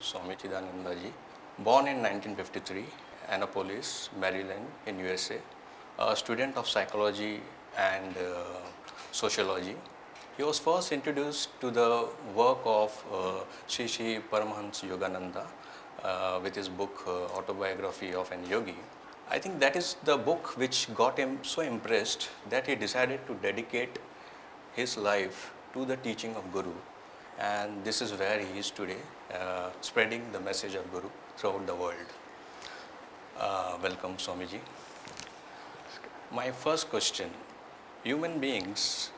Swami Chidanandaji, born in 1953, Annapolis, Maryland in USA, a student of psychology and sociology. He was first introduced to the work of Sri Paramahansa Yogananda with his book Autobiography of an Yogi. I think that is the book which got him so impressed that he decided to dedicate his life to the teaching of Guru, and this is where he is today, spreading the message of Guru throughout the world. Welcome, Swamiji. My first question: human beings,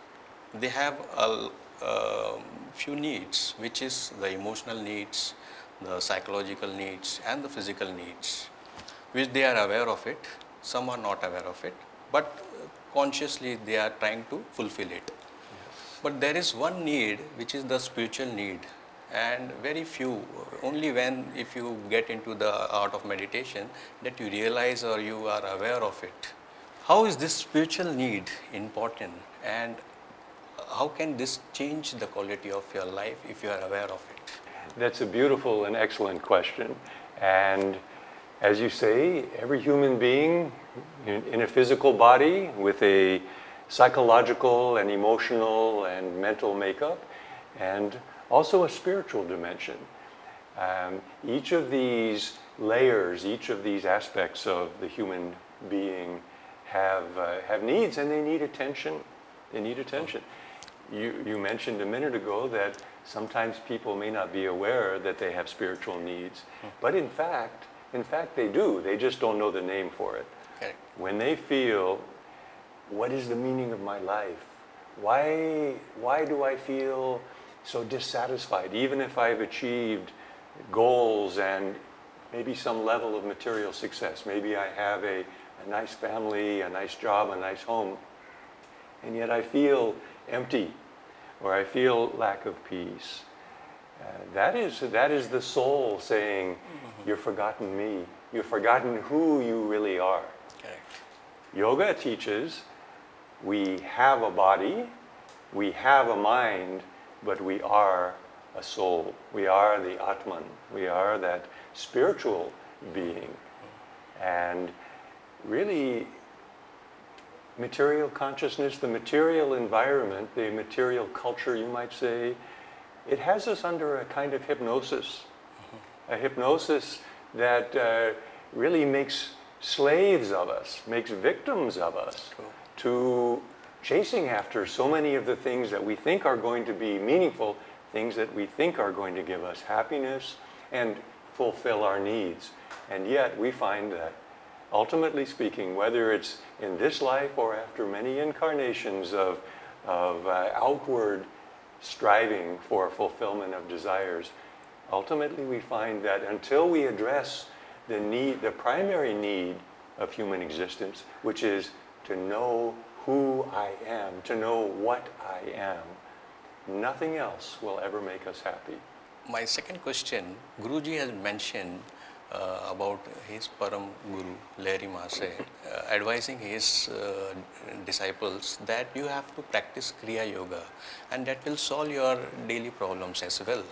they have a few needs, which is the emotional needs, the psychological needs, and the physical needs, which they are aware of it. Some are not aware of it, but consciously they are trying to fulfill it. But there is one need which is the spiritual need, and very few, only when if you get into the art of meditation that you realize or you are aware of it. How is this spiritual need important, and how can this change the quality of your life if you are aware of it? That's a beautiful and excellent question. And as you say, every human being in a physical body with a psychological and emotional and mental makeup, and also a spiritual dimension. Each of these layers, each of these aspects of the human being have needs, and they need attention. They need attention. You mentioned a minute ago that sometimes people may not be aware that they have spiritual needs, but in fact they do. They just don't know the name for it. Okay. When they feel, what is the meaning of my life? Why do I feel so dissatisfied, even if I've achieved goals and maybe some level of material success? Maybe I have a nice family, a nice job, a nice home, and yet I feel empty, or I feel lack of peace. That is the soul saying, you've forgotten me. You've forgotten who you really are. Correct. Yoga teaches we have a body, we have a mind, but we are a soul. We are the Atman. We are that spiritual being. And really, material consciousness, the material environment, the material culture, you might say, it has us under a kind of hypnosis. A hypnosis that really makes slaves of us, makes victims of us. True. To chasing after so many of the things that we think are going to be meaningful, things that we think are going to give us happiness and fulfill our needs. And yet we find that, ultimately speaking, whether it's in this life or after many incarnations of outward striving for fulfillment of desires, ultimately we find that until we address the primary need of human existence, which is to know who I am, to know what I am, nothing else will ever make us happy. My second question, Guruji has mentioned about his Param Guru, Lahiri Mahasaya, advising his disciples that you have to practice Kriya Yoga, and that will solve your daily problems as well.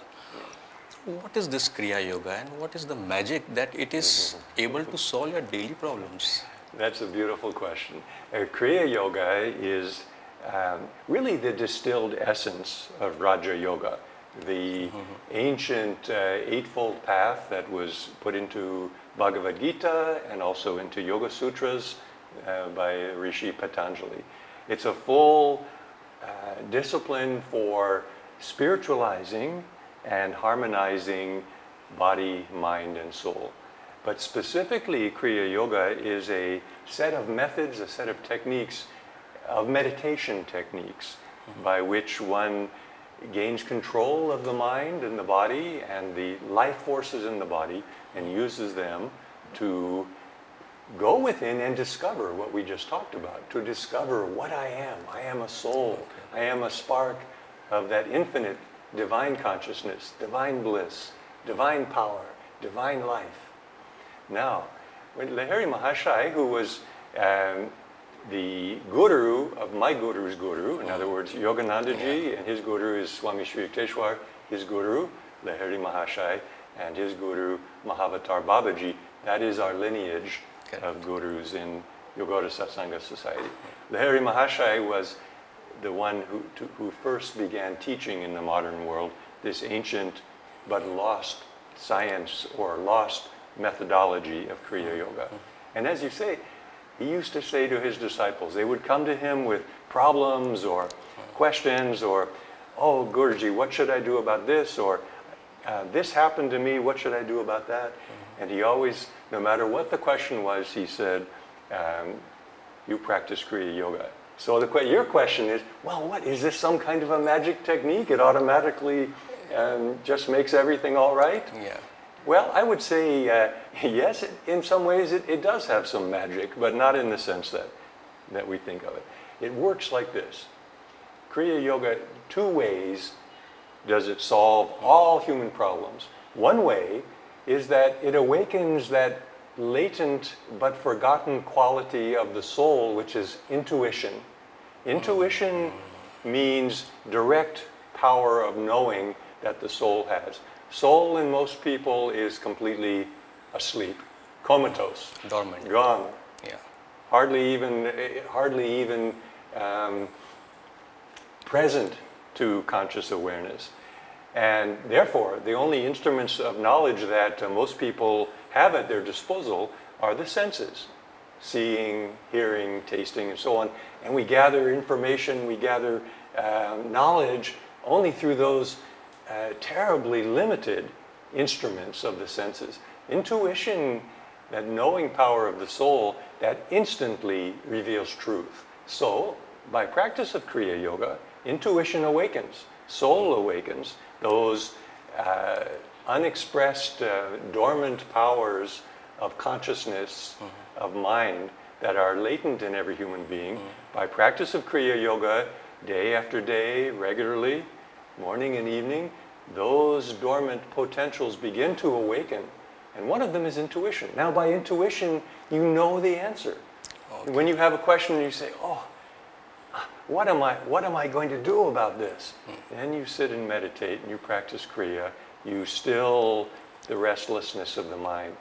What is this Kriya Yoga, and what is the magic that it is able to solve your daily problems? That's a beautiful question. Kriya Yoga is really the distilled essence of Raja Yoga, the ancient eightfold path that was put into Bhagavad Gita and also into Yoga Sutras by Rishi Patanjali. It's a full discipline for spiritualizing and harmonizing body, mind, and soul. But specifically, Kriya Yoga is a set of methods, a set of techniques, of meditation techniques, by which one gains control of the mind and the body and the life forces in the body, and uses them to go within and discover what we just talked about, to discover what I am. I am a soul. I am a spark of that infinite divine consciousness, divine bliss, divine power, divine life. Now, when Lahiri Mahasaya, who was the guru of my guru's guru, in other words, Yoganandaji, and his guru is Swami Sri Yukteswar, his guru, Lahiri Mahasaya, and his guru, Mahavatar Babaji. That is our lineage of gurus in Yogoda Satsanga Society. Lahiri Mahashaya was the one who first began teaching in the modern world this ancient but lost science or lost methodology of Kriya Yoga. And as you say, he used to say to his disciples, they would come to him with problems or questions or, oh, Guruji, what should I do about this? Or this happened to me, what should I do about that? And he always, no matter what the question was, he said, you practice Kriya Yoga. So your question is, well, what, is this some kind of a magic technique? It automatically just makes everything all right? Yeah. Well, I would say yes, in some ways it does have some magic, but not in the sense that we think of it. It works like this. Kriya Yoga, two ways does it solve all human problems. One way is that it awakens that latent but forgotten quality of the soul, which is intuition. Intuition means direct power of knowing that the soul has. Soul in most people is completely asleep, comatose, Dormant. gone, Yeah. hardly even present to conscious awareness. And therefore, the only instruments of knowledge that most people have at their disposal are the senses, seeing, hearing, tasting, and so on. And we gather information, we gather knowledge only through those terribly limited instruments of the senses. Intuition, that knowing power of the soul, that instantly reveals truth. So, by practice of Kriya Yoga, intuition awakens, soul awakens, those unexpressed, dormant powers of consciousness, of mind, that are latent in every human being. By practice of Kriya Yoga, day after day, regularly, morning and evening, those dormant potentials begin to awaken. And one of them is intuition. Now, by intuition, you know the answer. Okay. When you have a question and you say, oh, what am I going to do about this? Then you sit and meditate and you practice Kriya. You still the restlessness of the mind.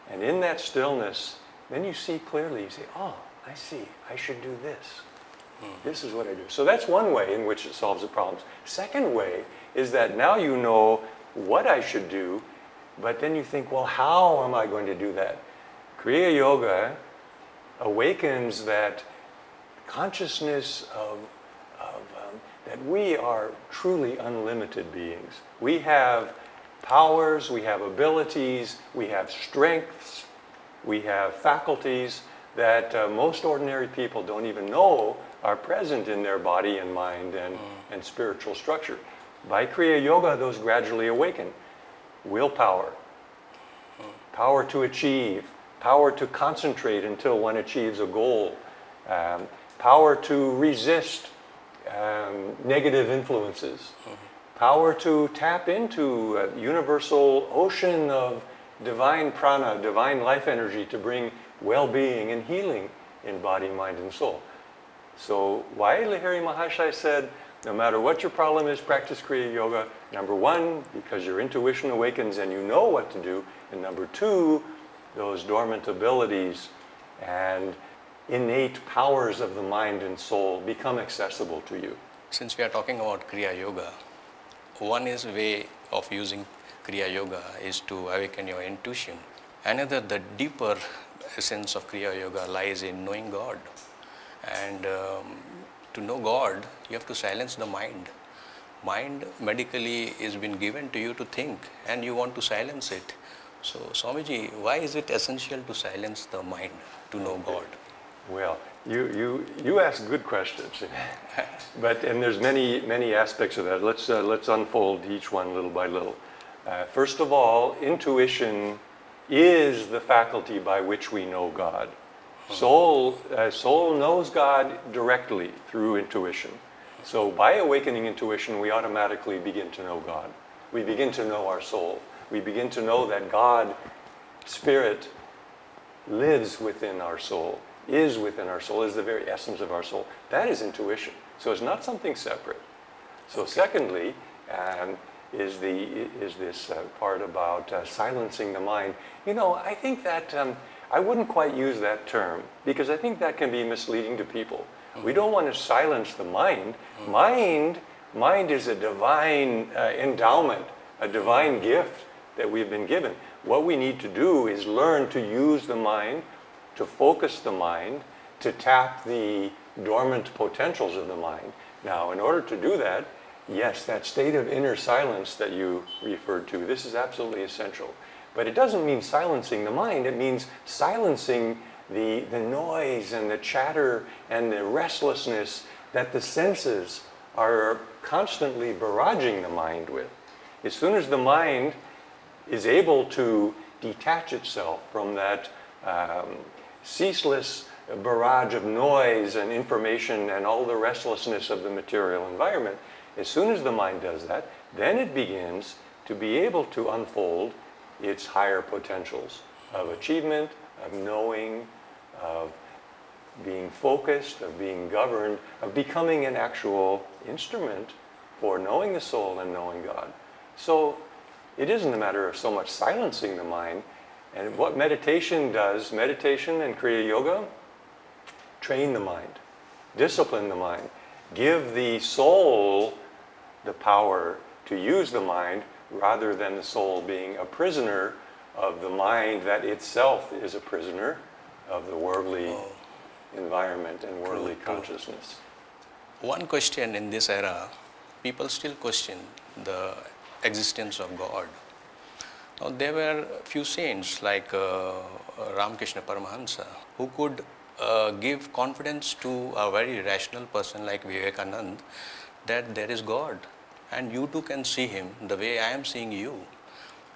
And in that stillness, then you see clearly. You say, oh, I see. I should do this. This is what I do. So that's one way in which it solves the problems. Second way is that now you know what I should do, but then you think, well, how am I going to do that? Kriya Yoga awakens that consciousness of that we are truly unlimited beings. We have powers, we have abilities, we have strengths, we have faculties that most ordinary people don't even know are present in their body and mind and spiritual structure. By Kriya Yoga, those gradually awaken. Willpower, power to achieve, power to concentrate until one achieves a goal, power to resist negative influences, power to tap into a universal ocean of divine prana, divine life energy to bring well-being and healing in body, mind, and soul. So why Lahiri Mahashaya said, no matter what your problem is, practice Kriya Yoga. Number one, because your intuition awakens and you know what to do. And number two, those dormant abilities and innate powers of the mind and soul become accessible to you. Since we are talking about Kriya Yoga, one is way of using Kriya Yoga is to awaken your intuition. Another, the deeper essence of Kriya Yoga lies in knowing God. And to know God, you have to silence the mind. Mind medically is been given to you to think, and you want to silence it. So, Swamiji, why is it essential to silence the mind to know God? Well, you ask good questions, and there's many aspects of that. Let's unfold each one little by little. First of all, intuition is the faculty by which we know God. Soul knows God directly through intuition. So by awakening intuition, we automatically begin to know God. We begin to know our soul. We begin to know that God, Spirit, lives within our soul, is within our soul, is the very essence of our soul. That is intuition. So it's not something separate. So secondly, is this part about silencing the mind. I think that I wouldn't quite use that term because I think that can be misleading to people. We don't want to silence the mind. Mind is a divine endowment, a divine gift that we've been given. What we need to do is learn to use the mind, to focus the mind, to tap the dormant potentials of the mind. Now, in order to do that, yes, that state of inner silence that you referred to, this is absolutely essential. But it doesn't mean silencing the mind, it means silencing the noise and the chatter and the restlessness that the senses are constantly barraging the mind with. As soon as the mind is able to detach itself from that ceaseless barrage of noise and information and all the restlessness of the material environment, as soon as the mind does that, then it begins to be able to unfold its higher potentials of achievement, of knowing, of being focused, of being governed, of becoming an actual instrument for knowing the soul and knowing God. So it isn't a matter of so much silencing the mind. And what meditation does, meditation and Kriya Yoga, train the mind, discipline the mind, give the soul the power to use the mind rather than the soul being a prisoner of the mind that itself is a prisoner of the worldly environment and worldly consciousness. One question in this era, people still question the existence of God. Now, there were few saints like Ramakrishna Paramahansa who could give confidence to a very rational person like Vivekananda that there is God and you too can see Him the way I am seeing you.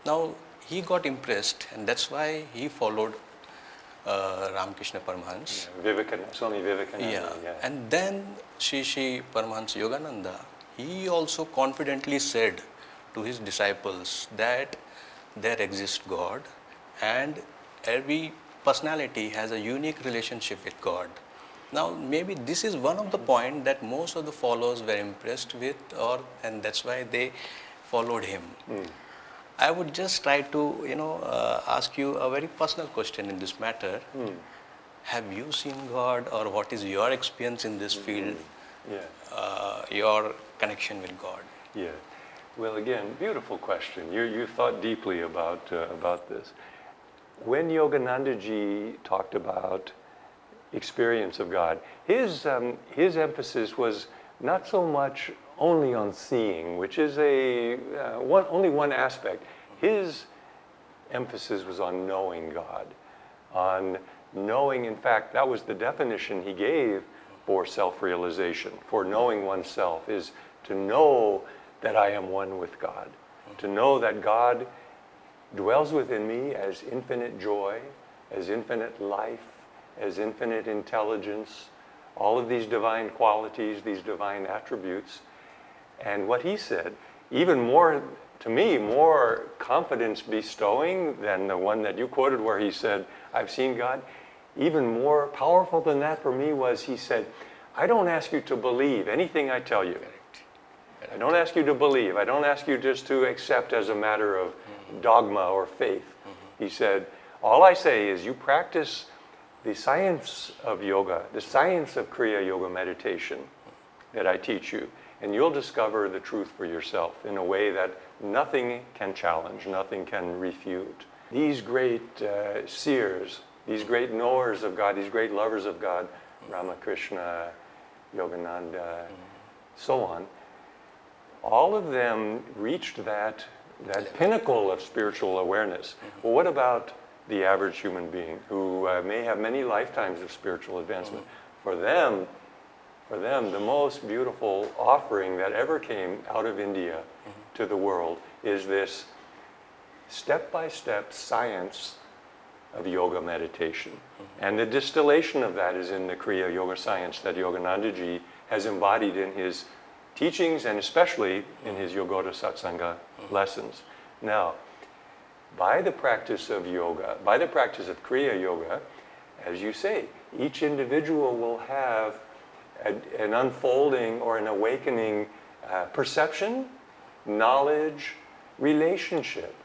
Now, he got impressed and that's why he followed Ramakrishna Paramahansa. Swami Vivekananda. Yeah. And then Shri Paramahansa Yogananda, he also confidently said to his disciples that there exists God and every personality has a unique relationship with God. Now, maybe this is one of the points that most of the followers were impressed with, and that's why they followed him. I would just try to, ask you a very personal question in this matter. Have you seen God, or what is your experience in this field? Your connection with God? Yeah. Well, again, beautiful question. You thought deeply about this. When Yoganandaji talked about experience of God, his emphasis was not so much only on seeing, which is only one aspect. His emphasis was on knowing God, on knowing, in fact, that was the definition he gave for self-realization, for knowing oneself, is to know that I am one with God, to know that God dwells within me as infinite joy, as infinite life, as infinite intelligence, all of these divine qualities, these divine attributes. And what he said, even more, to me, more confidence bestowing than the one that you quoted where he said, I've seen God, even more powerful than that for me was he said, I don't ask you to believe anything I tell you. I don't ask you to believe. I don't ask you just to accept as a matter of dogma or faith. He said, all I say is you practice the science of yoga, the science of Kriya Yoga meditation that I teach you, and you'll discover the truth for yourself in a way that nothing can challenge, nothing can refute. These great seers, these great knowers of God, these great lovers of God, Ramakrishna, Yogananda, so on, all of them reached that pinnacle of spiritual awareness. Well, what about the average human being who may have many lifetimes of spiritual advancement? For them, the most beautiful offering that ever came out of India to the world is this step-by-step science of yoga meditation. And the distillation of that is in the Kriya Yoga science that Yoganandaji has embodied in his teachings and especially in his Yogoda Satsanga lessons. Now, by the practice of yoga, by the practice of Kriya Yoga, as you say, each individual will have an unfolding or an awakening perception knowledge, relationship.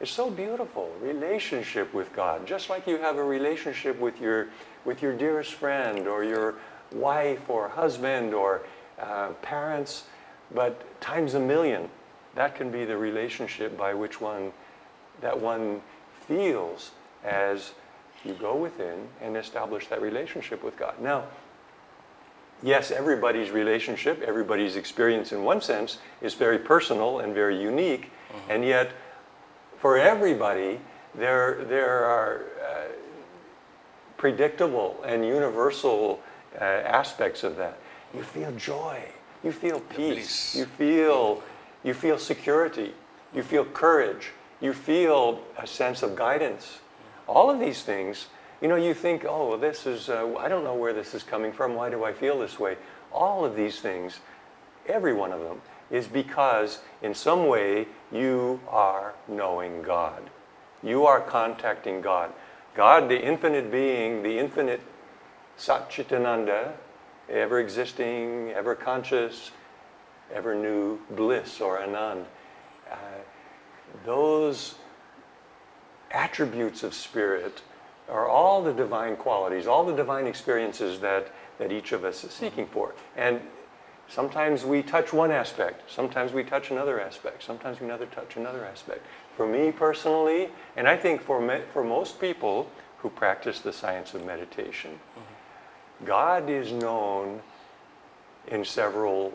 It's so beautiful, relationship with God. Just like you have a relationship with your dearest friend or your wife or husband or parents, but times a million. That can be the relationship by which one feels as you go within and establish that relationship with God. Now, yes, everybody's relationship, everybody's experience in one sense is very personal and very unique, and yet for everybody there are predictable and universal aspects of that. You feel joy, you feel peace, you feel security, you feel courage, you feel a sense of guidance. All of these things, you think, oh, this is, I don't know where this is coming from, why do I feel this way? All of these things, every one of them, is because in some way you are knowing God. You are contacting God. God, the infinite being, the infinite Sat Chitananda, ever existing, ever conscious, ever new bliss or Anand. Those attributes of spirit are all the divine qualities, all the divine experiences that each of us is seeking for. And sometimes we touch one aspect, sometimes we touch another aspect, sometimes we touch another aspect. For me personally, and I think for most people who practice the science of meditation, God is known in several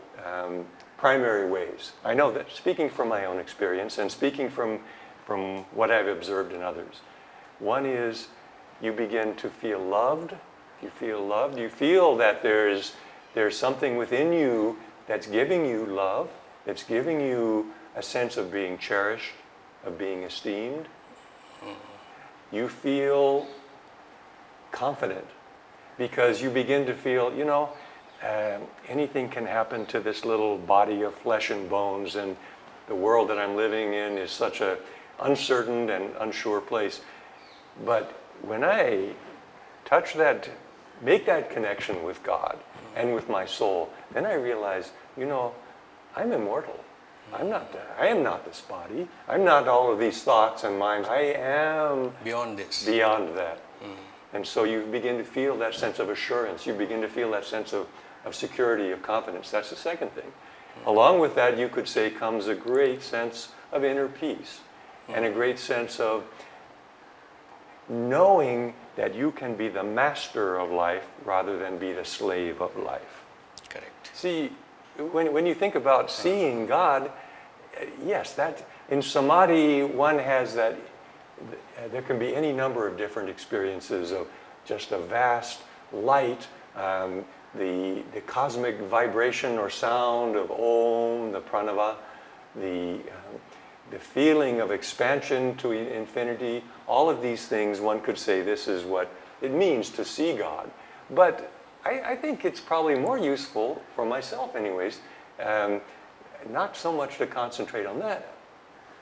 primary ways. I know that, speaking from my own experience and speaking from what I've observed in others. One is you begin to feel loved. You feel that there's something within you that's giving you love, that's giving you a sense of being cherished, of being esteemed. You feel confident because you begin to feel, anything can happen to this little body of flesh and bones, and the world that I'm living in is such a uncertain and unsure place. But when I touch that, make that connection with God and with my soul, then I realize, I'm immortal. I am not this body. I'm not all of these thoughts and minds. I am beyond this. Beyond that. And so you begin to feel that sense of assurance. You begin to feel that sense of security, of confidence. That's the second thing. Along with that, you could say, comes a great sense of inner peace and a great sense of knowing that you can be the master of life rather than be the slave of life. Correct. See, when you think about seeing God, yes, that in samadhi one has that. There can be any number of different experiences of just a vast light, the cosmic vibration or sound of Om, the pranava, the feeling of expansion to infinity. All of these things, one could say this is what it means to see God. But I think it's probably more useful, for myself anyways, not so much to concentrate on that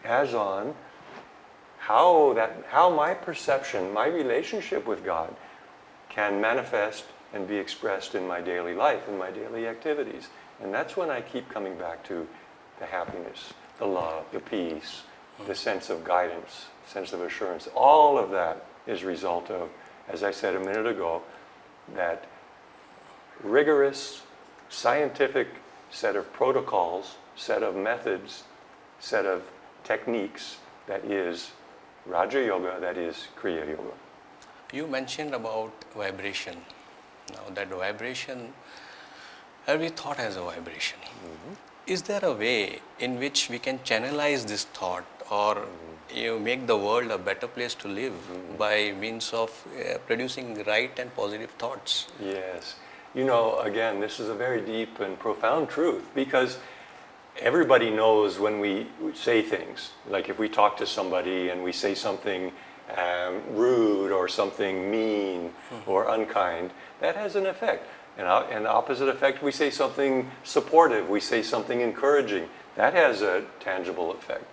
as on how my perception, my relationship with God can manifest and be expressed in my daily life, in my daily activities. And that's when I keep coming back to the happiness, the love, the peace, the sense of guidance, sense of assurance. All of that is a result of, as I said a minute ago, that rigorous, scientific set of protocols, set of methods, set of techniques that is Raja Yoga, that is Kriya Yoga. You mentioned about vibration. Now that vibration, every thought has a vibration. Is there a way in which we can channelize this thought or make the world a better place to live by means of producing right and positive thoughts? Yes. Again, this is a very deep and profound truth, because everybody knows when we say things, like if we talk to somebody and we say something rude or something mean or unkind, that has an effect. And the opposite effect, we say something supportive, we say something encouraging, that has a tangible effect.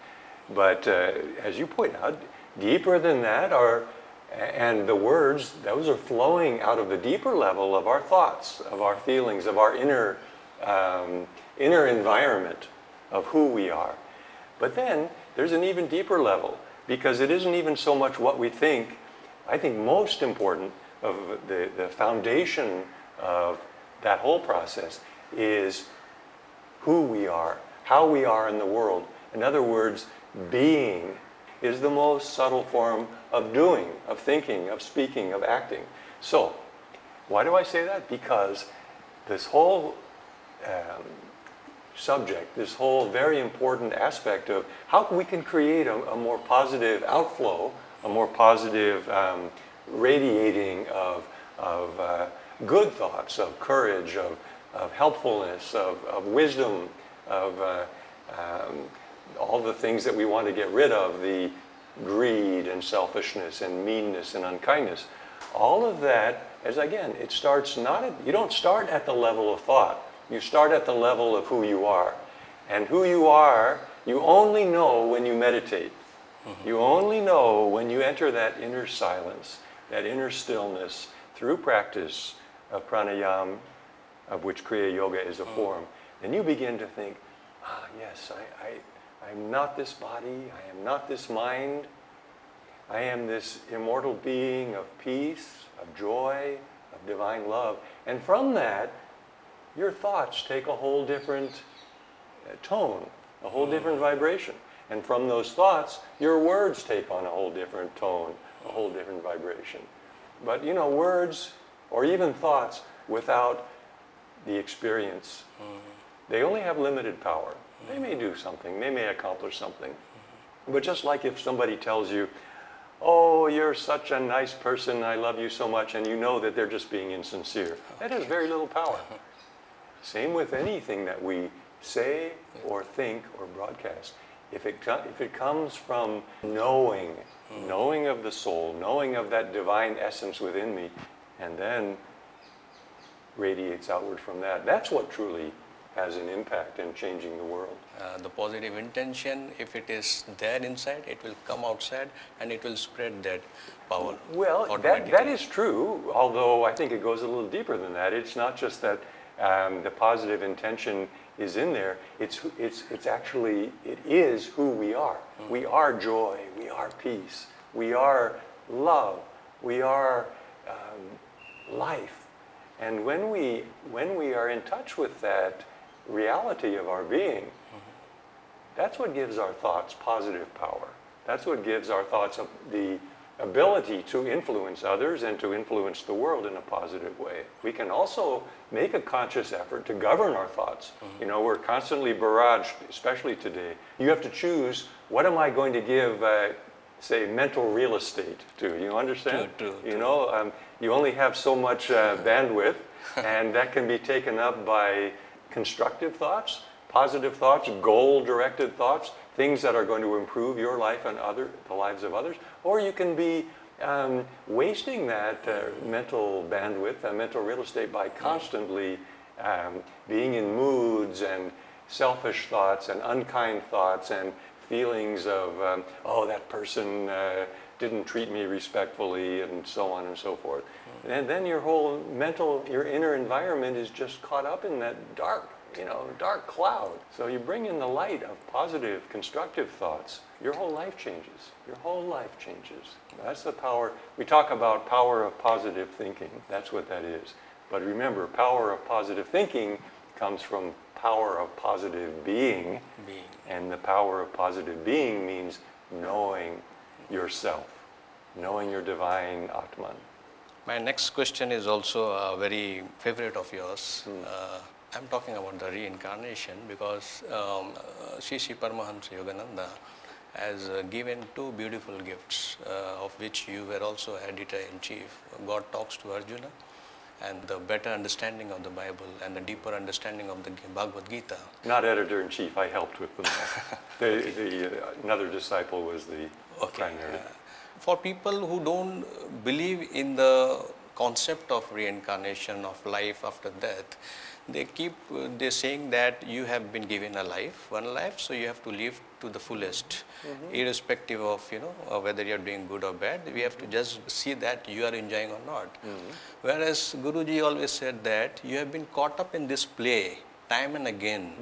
But as you point out, deeper than that and the words, those are flowing out of the deeper level of our thoughts, of our feelings, of our inner environment. of who we are. But then there's an even deeper level, because it isn't even so much what we think. I think most important of the foundation of that whole process is who we are, how we are in the world. In other words, being is the most subtle form of doing, of thinking, of speaking, of acting. So, why do I say that? Because this whole subject, this whole very important aspect of how we can create a more positive outflow, a more positive radiating of good thoughts, of courage, of helpfulness, of wisdom, of all the things that we want to get rid of, the greed and selfishness and meanness and unkindness. All of that, as again, it starts not at, you don't start at the level of thought. You start at the level of who you are. And who you are, you only know when you meditate. You only know when you enter that inner silence, that inner stillness, through practice of pranayama, of which Kriya Yoga is a form. Then you begin to think, yes, I'm not this body, I am not this mind, I am this immortal being of peace, of joy, of divine love. And from that, your thoughts take a whole different tone, a whole different vibration. And from those thoughts, your words take on a whole different tone, a whole different vibration. But you know, words or even thoughts without the experience, they only have limited power. They may do something, they may accomplish something. But just like if somebody tells you, oh, you're such a nice person, I love you so much, and you know that they're just being insincere. That has very little power. Same with anything that we say or think or broadcast. If it comes from knowing of the soul, knowing of that divine essence within me, and then radiates outward from that, that's what truly has an impact in changing the world. The positive intention, if it is there inside, it will come outside and it will spread that power. Well, that is true, although I think it goes a little deeper than that. It's not just that the positive intention is in there. It's actually, it is who we are. We are joy, we are peace, we are love, we are life. And when we are in touch with that reality of our being, that's what gives our thoughts positive power. That's what gives our thoughts the ability to influence others and to influence the world in a positive way. We can also make a conscious effort to govern our thoughts. You know, we're constantly barraged, especially today. You have to choose, what am I going to give, say, mental real estate to? You understand? True. You know, you only have so much bandwidth, and that can be taken up by constructive thoughts, positive thoughts, goal-directed thoughts, things that are going to improve your life and the lives of others. Or you can be wasting that mental bandwidth, mental real estate, by constantly being in moods and selfish thoughts and unkind thoughts and feelings of, oh, that person didn't treat me respectfully, and so on and so forth. And then your whole your inner environment is just caught up in that dark cloud. So you bring in the light of positive, constructive thoughts, your whole life changes. Your whole life changes. That's the power. We talk about power of positive thinking. That's what that is. But remember, power of positive thinking comes from power of positive being. And the power of positive being means knowing yourself, knowing your divine Atman. My next question is also a very favorite of yours. I'm talking about the reincarnation, because Sri Paramahamsa Yogananda has given two beautiful gifts, of which you were also editor-in-chief. God talks to Arjuna, and the better understanding of the Bible and the deeper understanding of the Bhagavad Gita. Not editor-in-chief, I helped with them. Another disciple was the primary. For people who don't believe in the concept of reincarnation, of life after death, they're saying that you have been given one life, so you have to live to the fullest, irrespective of whether you're doing good or bad. We have to just see that you are enjoying or not. Whereas Guruji always said that you have been caught up in this play time and again,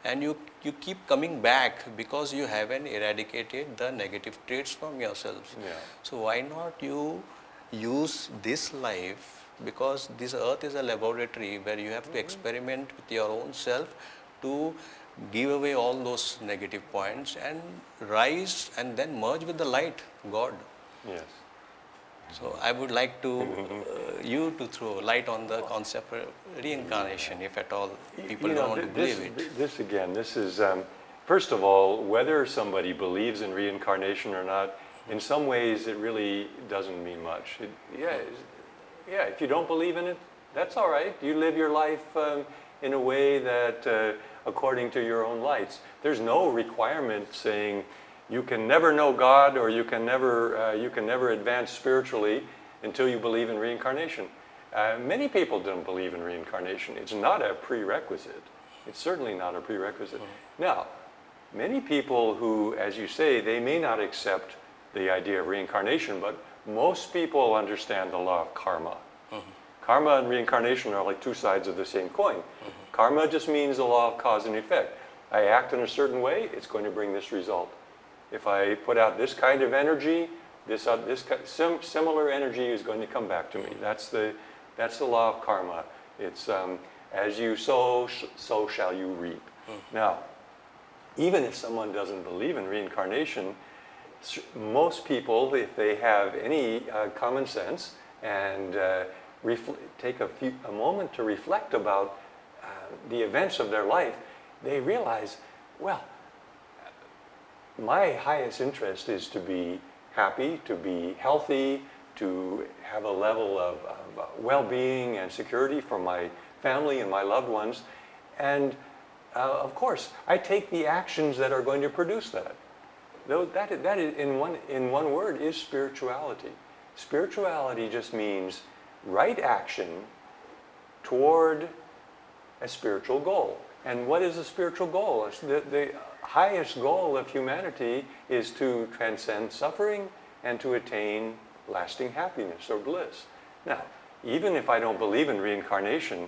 and you you keep coming back because you haven't eradicated the negative traits from yourself. Yeah. So why not you use this life, because this earth is a laboratory where you have to experiment with your own self to give away all those negative points and rise and then merge with the light, God. Yes. So I would like to you to throw light on the concept of reincarnation, if at all people don't want to believe it. This again, this is, first of all, whether somebody believes in reincarnation or not, in some ways it really doesn't mean much. Yeah, if you don't believe in it, that's all right. You live your life in a way that, according to your own lights. There's no requirement saying you can never know God or you can never advance spiritually until you believe in reincarnation. Many people don't believe in reincarnation. It's not a prerequisite. It's certainly not a prerequisite. Now, many people who, as you say, they may not accept the idea of reincarnation, but most people understand the law of karma. Karma and reincarnation are like two sides of the same coin. Karma just means the law of cause and effect. I act in a certain way, it's going to bring this result. If I put out this kind of energy, similar energy is going to come back to me. That's the law of karma. It's as you sow, so shall you reap. Now, even if someone doesn't believe in reincarnation, most people, if they have any common sense and take a moment to reflect about the events of their life, they realize, well, my highest interest is to be happy, to be healthy, to have a level of well-being and security for my family and my loved ones. And of course, I take the actions that are going to produce that. That is, in one word, is spirituality. Spirituality just means right action toward a spiritual goal. And what is a spiritual goal? The highest goal of humanity is to transcend suffering and to attain lasting happiness or bliss. Now, even if I don't believe in reincarnation,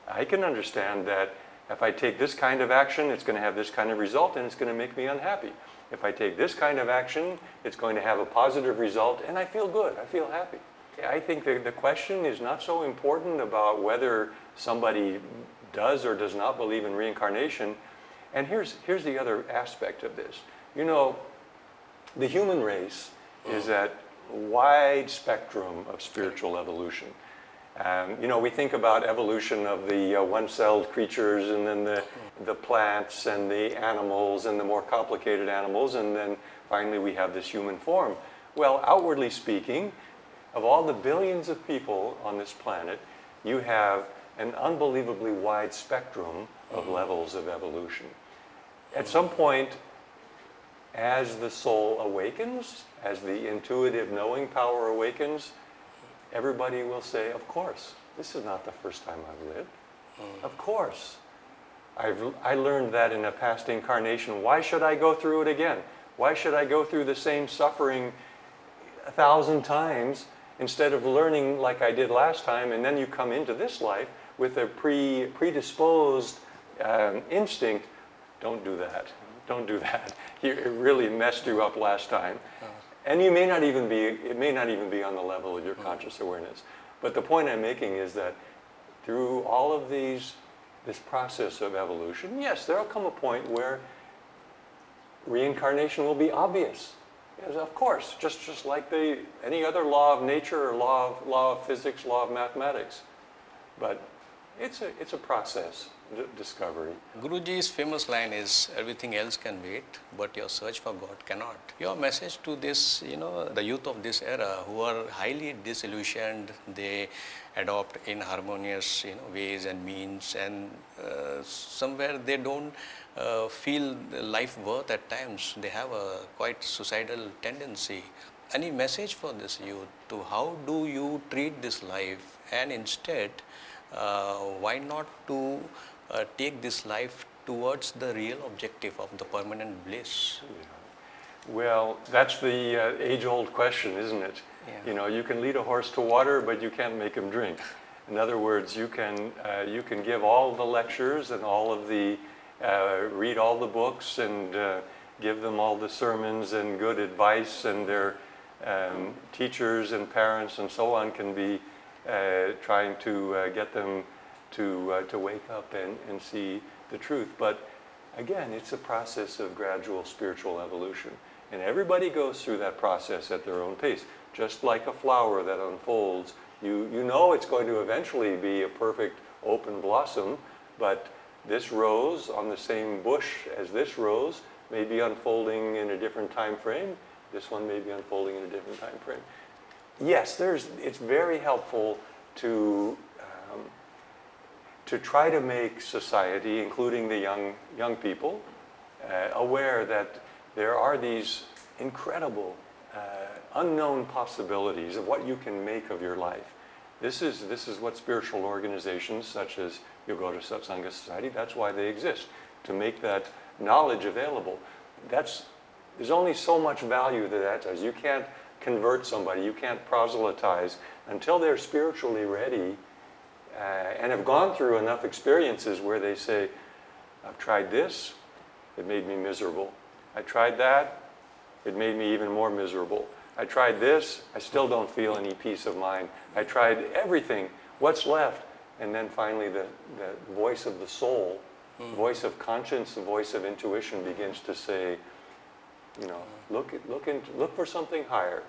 I can understand that if I take this kind of action, it's going to have this kind of result and it's going to make me unhappy. If I take this kind of action, it's going to have a positive result and I feel good, I feel happy. I think the question is not so important about whether somebody does or does not believe in reincarnation. And here's the other aspect of this. You know, the human race is that wide spectrum of spiritual evolution. You know, we think about evolution of the one-celled creatures and then the plants and the animals and the more complicated animals, and then finally we have this human form. Well, outwardly speaking, of all the billions of people on this planet, you have an unbelievably wide spectrum of levels of evolution. At some point, as the soul awakens, as the intuitive knowing power awakens, everybody will say, of course, this is not the first time I've lived. Of course. I learned that in a past incarnation. Why should I go through it again? Why should I go through the same suffering 1,000 times instead of learning like I did last time, and then you come into this life with a predisposed instinct? Don't do that. Don't do that. It really messed you up last time. And it may not even be on the level of your conscious awareness. But the point I'm making is that through all of this process of evolution, yes, there'll come a point where reincarnation will be obvious. Yes, of course, just like any other law of nature or law of physics, law of mathematics. But it's a process, discovery. Guruji's famous line is, everything else can wait, but your search for God cannot. Your message to this, the youth of this era who are highly disillusioned, they adopt inharmonious, ways and means, and somewhere they don't feel life worth at times. They have a quite suicidal tendency. Any message for this youth to how do you treat this life, and instead, why not to take this life towards the real objective of the permanent bliss? Yeah. Well, that's the age-old question, isn't it? Yeah. You can lead a horse to water, but you can't make him drink. In other words, you can give all the lectures and all of the read all the books and give them all the sermons and good advice, and their teachers and parents and so on can be trying to get them to wake up and see the truth. But again, it's a process of gradual spiritual evolution. And everybody goes through that process at their own pace. Just like a flower that unfolds, you know it's going to eventually be a perfect open blossom, but this rose on the same bush as this rose may be unfolding in a different time frame. This one may be unfolding in a different time frame. Yes, it's very helpful to try to make society, including the young people, aware that there are these incredible unknown possibilities of what you can make of your life. This is what spiritual organizations such as Yogoda Satsanga Society, that's why they exist, to make that knowledge available. There's only so much value that does. You can't convert somebody, you can't proselytize until they're spiritually ready and have gone through enough experiences where they say, I've tried this, it made me miserable. I tried that, it made me even more miserable. I tried this, I still don't feel any peace of mind. I tried everything, what's left? And then finally the voice of the soul, voice of conscience, the voice of intuition begins to say, you know, look for something higher,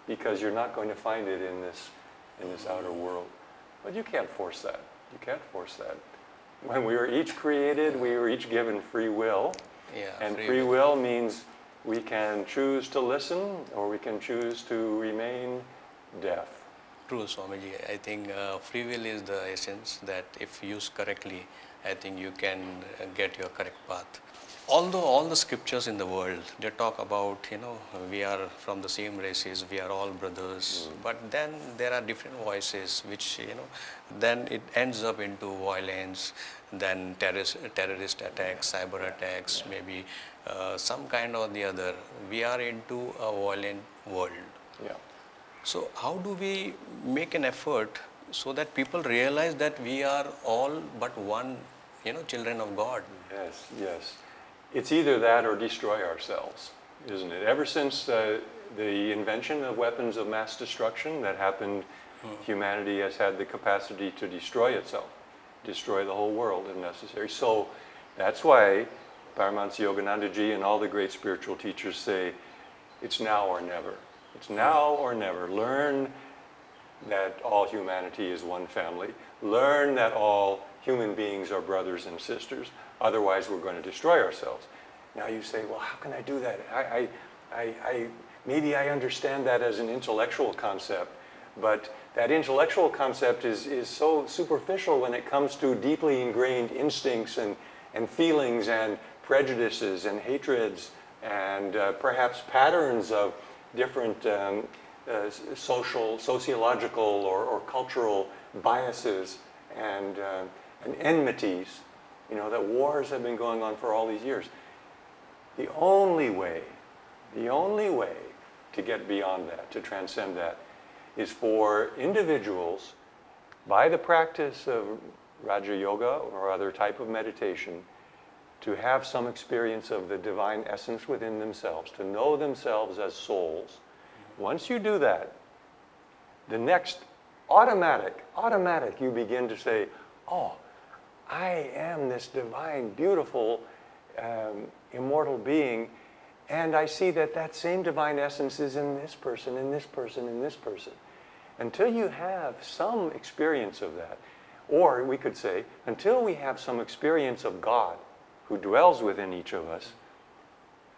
because you're not going to find it in this outer world. But you can't force that. You can't force that. When we were each created, we were each given free will. Yeah, and free will means we can choose to listen or we can choose to remain deaf. True, Swamiji. I think free will is the essence that if used correctly, I think you can get your correct path. Although all the scriptures in the world, they talk about, you know, we are from the same races, we are all brothers, but then there are different voices which, you know, then it ends up into violence, then terrorist attacks, cyber attacks, maybe some kind or the other. We are into a violent world. Yeah. So how do we make an effort so that people realize that we are all but one, you know, children of God? Yes, yes. It's either that or destroy ourselves, isn't it? Ever since the invention of weapons of mass destruction that happened, humanity has had the capacity to destroy itself, destroy the whole world if necessary. So that's why Paramahansa Yoganandaji and all the great spiritual teachers say, it's now or never. It's now or never. Learn that all humanity is one family. Learn that all human beings are brothers and sisters. Otherwise, we're going to destroy ourselves. Now you say, well, how can I do that? Maybe I understand that as an intellectual concept, but that intellectual concept is so superficial when it comes to deeply ingrained instincts and feelings and prejudices and hatreds and perhaps patterns of different sociological or cultural biases and enmities. You know, that wars have been going on for all these years. The only way to get beyond that, to transcend that, is for individuals, by the practice of Raja Yoga or other type of meditation, to have some experience of the divine essence within themselves, to know themselves as souls. Once you do that, the next automatic, you begin to say, oh, I am this divine, beautiful, immortal being, and I see that same divine essence is in this person, in this person, in this person. Until you have some experience of that, or we could say, until we have some experience of God who dwells within each of us,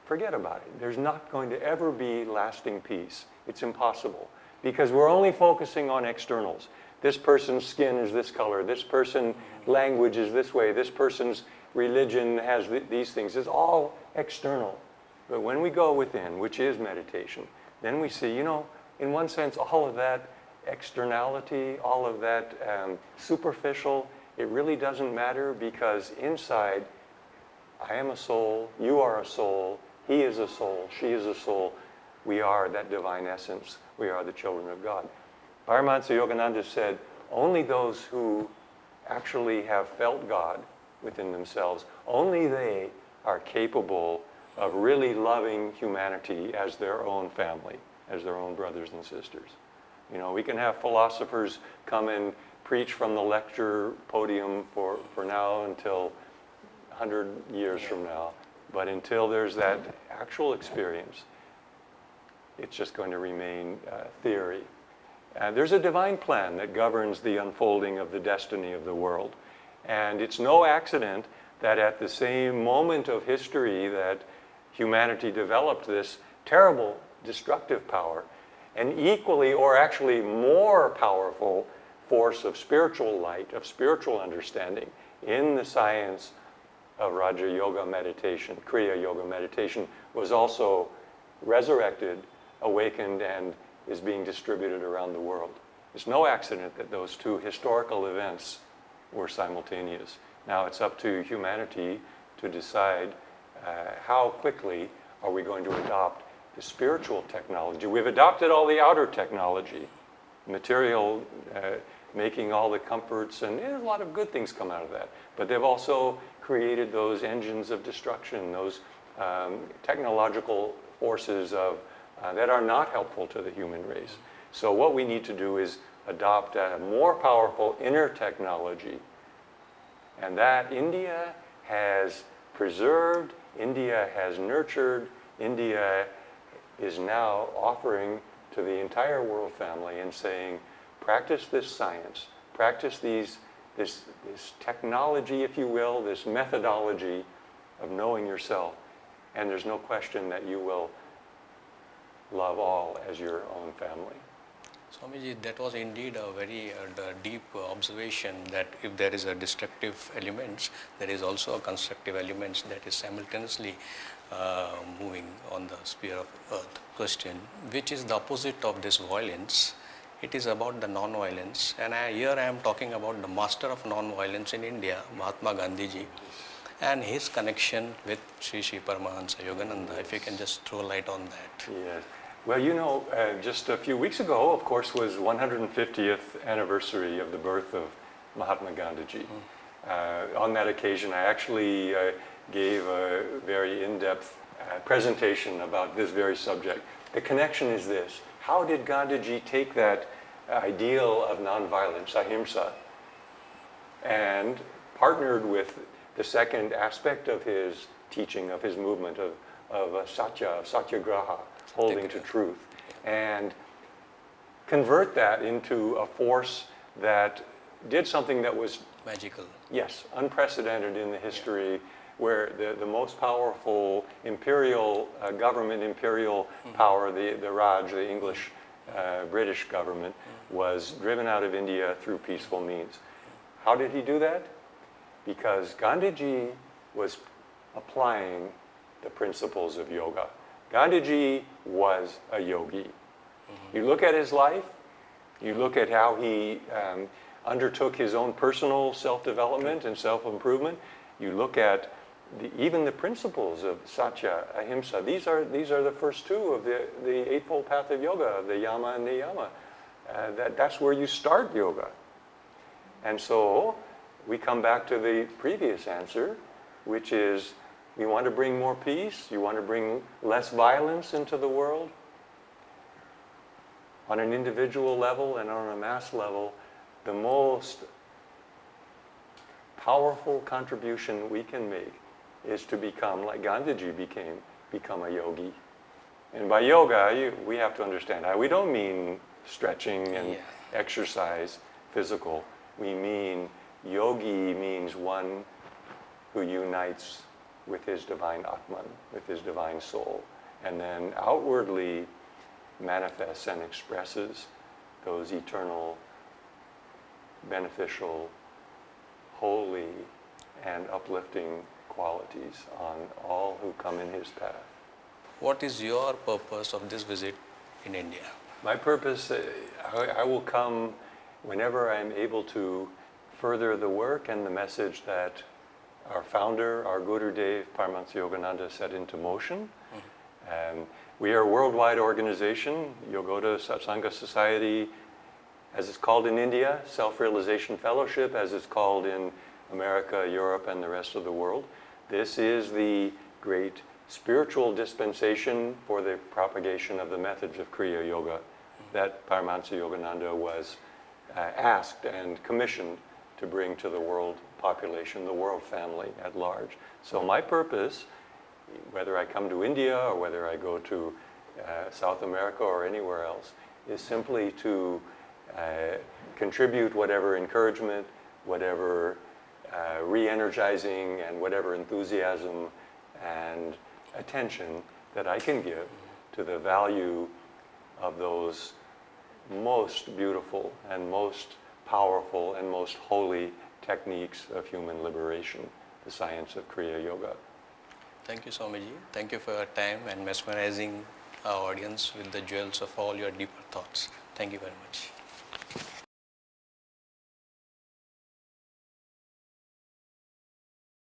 forget about it. There's not going to ever be lasting peace. It's impossible, because we're only focusing on externals. This person's skin is this color, this person's language is this way, this person's religion has these things. It's all external. But when we go within, which is meditation, then we see, you know, in one sense, all of that externality, all of that superficial, it really doesn't matter, because inside, I am a soul, you are a soul, he is a soul, she is a soul. We are that divine essence. We are the children of God. Paramahansa Yogananda said, only those who actually have felt God within themselves. Only they are capable of really loving humanity as their own family, as their own brothers and sisters. You know, we can have philosophers come and preach from the lecture podium for now until 100 years from now, but until there's that actual experience, it's just going to remain theory. There's a divine plan that governs the unfolding of the destiny of the world. And it's no accident that at the same moment of history that humanity developed this terrible destructive power, an equally or actually more powerful force of spiritual light, of spiritual understanding in the science of Raja Yoga meditation, Kriya Yoga meditation, was also resurrected, awakened, and is being distributed around the world. It's no accident that those two historical events were simultaneous. Now it's up to humanity to decide how quickly are we going to adopt the spiritual technology. We've adopted all the outer technology, material, making all the comforts, and a lot of good things come out of that. But they've also created those engines of destruction, those technological forces that are not helpful to the human race. So what we need to do is adopt a more powerful inner technology. And that India has preserved, India has nurtured, India is now offering to the entire world family and saying, practice this science, practice this technology, if you will, this methodology of knowing yourself. And there's no question that you will love all as your own family. Swamiji, that was indeed a very deep observation that if there is a destructive elements, there is also a constructive elements that is simultaneously moving on the sphere of earth. Question, which is the opposite of this violence? It is about the non-violence, and here I am talking about the master of non-violence in India, Mahatma Gandhiji, and his connection with Sri Paramahansa Yogananda. If you can just throw light on that. Yes. Well, you know, just a few weeks ago, of course, was 150th anniversary of the birth of Mahatma Gandhiji. On that occasion, I actually gave a very in-depth presentation about this very subject. The connection is this. How did Gandhiji take that ideal of nonviolence, ahimsa, and partnered with the second aspect of his teaching, of his movement of satyagraha, holding to truth, and convert that into a force that did something that was magical. Yes, unprecedented in the history, where the most powerful imperial government, imperial power, the Raj, the English British government, was driven out of India through peaceful means. How did he do that? Because Gandhiji was applying the principles of yoga. Gandhiji was a yogi. You look at his life, you look at how he undertook his own personal self-development and self-improvement, you look at even the principles of satya, ahimsa. These are the first two of the Eightfold Path of Yoga, the yama and niyama. That's where you start yoga. And so we come back to the previous answer, which is, you want to bring more peace? You want to bring less violence into the world? On an individual level and on a mass level, the most powerful contribution we can make is to become, like Gandhiji become a yogi. And by yoga, we have to understand, we don't mean stretching and exercise, physical. We mean, yogi means one who unites with his divine Atman, with his divine soul, and then outwardly manifests and expresses those eternal, beneficial, holy, and uplifting qualities on all who come in his path. What is your purpose of this visit in India? My purpose, I will come whenever I'm able to further the work and the message that our founder, our Gurudev, Paramahansa Yogananda, set into motion. We are a worldwide organization, Yogoda Satsanga Society, as it's called in India, Self-Realization Fellowship, as it's called in America, Europe, and the rest of the world. This is the great spiritual dispensation for the propagation of the methods of Kriya Yoga that Paramahansa Yogananda was asked and commissioned to bring to the world population, the world family at large. So my purpose, whether I come to India or whether I go to South America or anywhere else, is simply to contribute whatever encouragement, whatever re-energizing and whatever enthusiasm and attention that I can give to the value of those most beautiful and most powerful and most holy techniques of human liberation, the science of Kriya Yoga. Thank you, Swamiji. Thank you for your time and mesmerizing our audience with the jewels of all your deeper thoughts. Thank you very much.